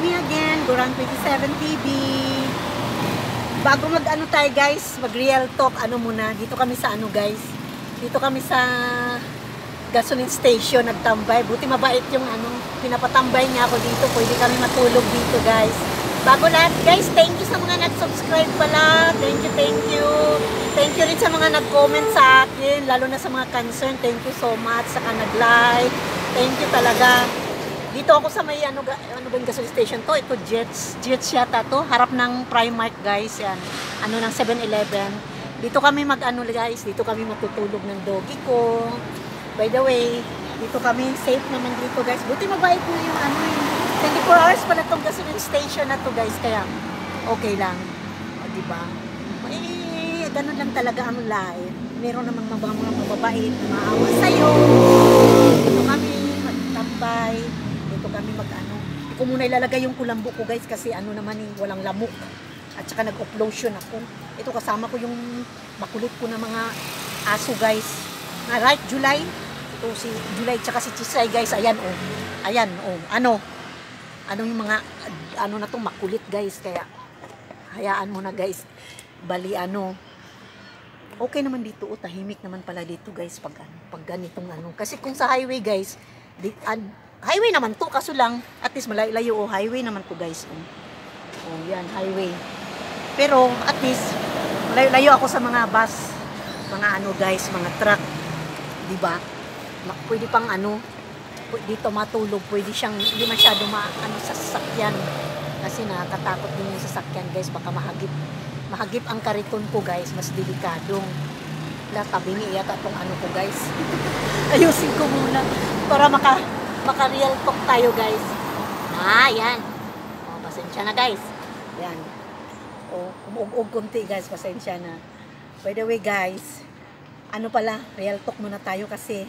me again, Gorang 27 TV. Bago mag-ano tayo guys, mag-real talk, ano muna, dito kami sa ano guys, dito kami sa gasoline station, nagtambay. Buti mabait yung ano, pinapatambay niya ako dito, pwede kami matulog dito guys. Bago lahat guys, thank you sa mga nag-subscribe pala, thank you, thank you. Thank you rin sa mga nag-comment sa akin, lalo na sa mga concern, thank you so much, saka nag-like, thank you talaga. Dito ako sa may ano ba yung gasoline station to? Ito Jets yata to. Harap ng Primark guys. Yan. Ano ng 7-Eleven. Dito kami mag-ano guys. Dito kami matutulog ng doggy ko. By the way, dito kami safe naman dito guys. Buti mabait na yung ano yung 24 hours pala tong gasoline station na to guys. Kaya okay lang. O diba? Eh, ganun lang talaga ang life. Meron namang mga mababait na maawa sa'yo. Dito kami magtambay. Dito kami mag-ano. Hindi ko muna ilalagay yung kulambo ko guys kasi ano naman eh, walang lamok. At saka nag-uplosion ako. Ito kasama ko yung makulit ko na mga aso guys. Right, July. Ito si July tsaka si Chisay guys. Ayan oh. Ayan oh. Ano yung mga ano na tong makulit guys. Kaya hayaan mo na guys. Bali ano. Okay naman dito. Oh, tahimik naman pala dito guys pag ganitong ano. Kasi kung sa highway guys, highway naman to, kaso lang, at least malayo o highway naman to guys. Oh, yan, highway. Pero, at least, layo ako sa mga bus, mga ano guys, mga truck. Diba? Pwede pang ano, dito matulog, pwede siyang, hindi masyado ano, sa sasakyan. Kasi nakakatakot din yung sasakyan guys, baka mahagip ang kariton ko guys, mas delikadong. Tabingi yata itong ano ko guys. Ayusin ko muna, para maka-real talk tayo guys. Yan. O, pasensya na guys. Yan. O, umug-ug kunti guys, pasensya na. By the way guys, ano pala, real talk muna tayo kasi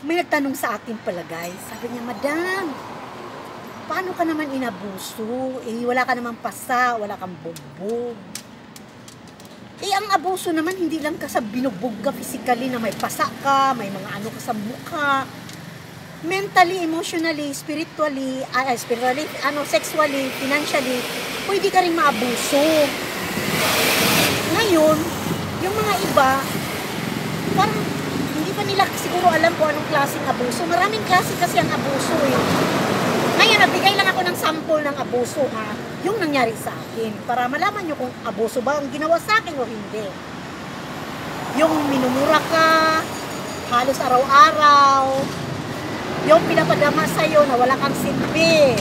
may nagtanong sa akin pala guys. Sabi niya, Madam, paano ka naman inabuso? Eh, wala ka naman pasa, wala kang bugbog. Eh, ang abuso naman, hindi lang ka sa binugbog ka physically na may pasa ka, may mga ano ka sa mukha. Mentally, emotionally, spiritually, sexually, financially, pwede ka rin maabuso. Ngayon, yung mga iba, parang hindi pa nila siguro alam kung anong klaseng abuso. Maraming klase kasi ang abuso eh. Ngayon, nagbigay lang ako ng sample ng abuso ha, yung nangyari sa akin, para malaman nyo kung abuso ba ang ginawa sa akin o hindi. Yung minumura ka, halos araw-araw, yung pinapadama sa'yo na wala kang silbi,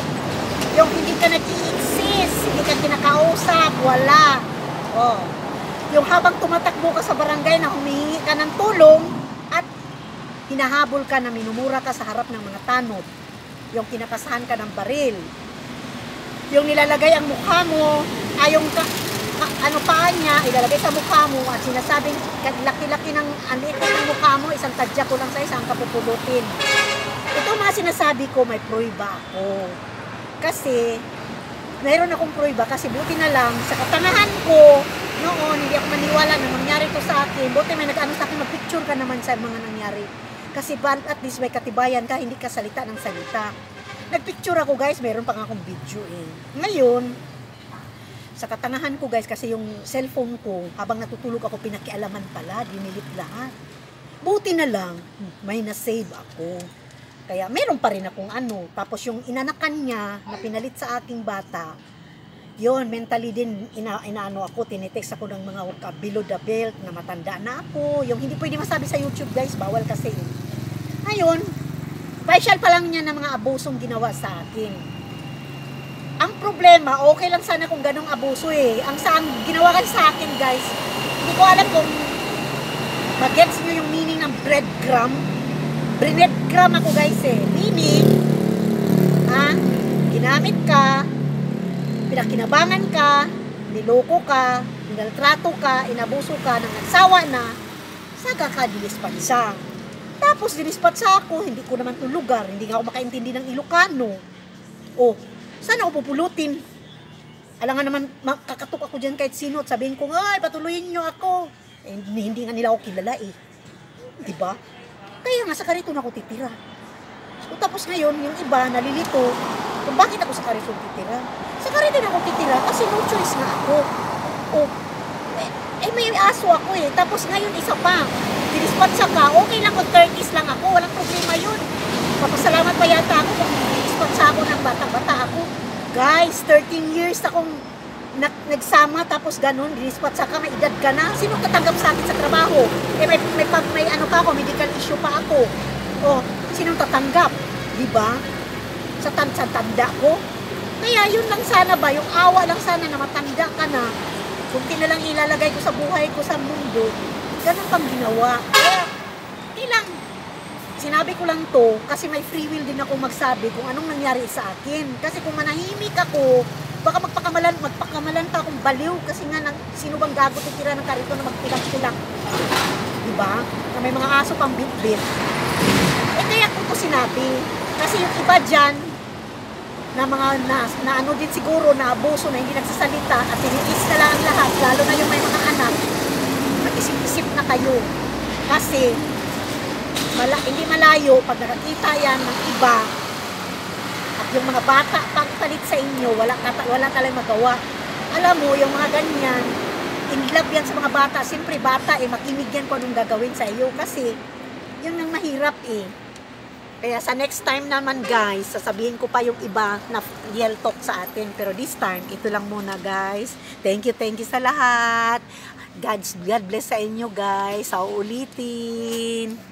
yung hindi ka nag-i-exist, hindi ka kinakausap, wala. Oh. Yung habang tumatakbo ka sa barangay na humihingi ka ng tulong at hinahabol ka na minumura ka sa harap ng mga tanod, yung kinapasahan ka ng baril, yung nilalagay ang mukha mo, yung ano paan niya, ilalagay sa mukha mo at sinasabing laki-laki ng anit ng mukha mo, isang tadya ko lang sa isang kapupulutin. Ito mga sinasabi ko, may prueba ako. Kasi, mayroon akong prueba kasi buti na lang, sa katanahan ko, noon, hindi ako maniwala na mangyari to sa akin. Buti may nag-ano sa akin, mag-picture ka naman sa mga nangyari. Kasi at least may katibayan ka, hindi ka salita ng salita. Nag-picture ako guys, mayroon pa nga akong video eh. Ngayon, sa katanahan ko guys, kasi yung cellphone ko, habang natutulog ako, pinakialaman pala, dinilit lahat. Buti na lang, may na-save ako. Kaya meron pa rin akong ano. Tapos yung inanakan niya na pinalit sa aking bata, yon mentally din inaano ako, tinitext ako ng mga below the belt na matanda na ako. Yung hindi pwede masabi sa YouTube guys, bawal kasi. Ayun, partial pa lang niya ng mga abusong ginawa sa akin. Ang problema, okay lang sana kung ganong abuso eh. Ang saan ginawa kan sa akin guys, hindi ko alam kung mag-gets nyo yung meaning ng breadcrumb. Breadcrumb ako guys eh. Meaning, ginamit ka, pinakinabangan ka, niloko ka, inaltrato ka, inabuso ka, nang nagsawa na, saka ka dinispansa. Tapos dinispatsa ako, hindi ko naman itong lugar, hindi ako makaintindi ng Ilocano. O, saan ako pupulutin? Alangan naman, kakatok ako dyan kahit sino at sabihin ko, ay, patuloyin nyo ako. Eh, hindi nga nila ako kilala eh. Diba? Kaya nga sa kariton ako titira. So, tapos ngayon, yung iba nalilito, Kung bakit ako sa Quezon titira? Sa Quezon din ako titira kasi no choice na ako. Oh, may aso ako eh. Tapos ngayon isa pa. Dinispatsa ka, okay lang kung 30s lang ako. Walang problema yun. Papasalamat pa yata ako kung dinispatsa ako ng bata-bata ako. Guys, 13 years akong nagsama tapos ganun, dinispatsa ka, may edad ka na. Sino tatanggap sa akin sa trabaho? Eh may ano pa ako, medical issue pa ako. Oh, sinong tatanggap? Diba? Sa tanda ko. Kaya yun lang sana ba, yung awa lang sana na matanda ka na, kung na lang ilalagay ko sa buhay ko sa mundo, ganun pang ginawa. Kaya, ilang, sinabi ko lang to, kasi may free will din ako magsabi kung anong nangyari sa akin. Kasi kung manahimik ako, baka magpakamalan pa akong baliw, kasi nga, sino bang gago titira ng karito na magpilang-pilang. Diba? Na may mga aso pang bit-bit. Eh, kaya ko to sinabi. Kasi yung iba dyan, na mga na ano din siguro na abuso na hindi nagsasalita at tiniis na lang ang lahat, lalo na yung may mga anak, mag-isip-isip na kayo kasi hindi malayo pag nakakita yan ng iba at yung mga bata pagpalit sa inyo, wala talagang magawa. Alam mo, yung mga ganyan in love yan sa mga bata. Siyempre bata makinig yan kung anong gagawin sa iyo kasi yun ang mahirap eh. Kaya sa next time naman guys, sasabihin ko pa yung iba na real talk sa atin. Pero this time, ito lang muna guys. Thank you sa lahat. God bless sa inyo guys. Sa uulitin.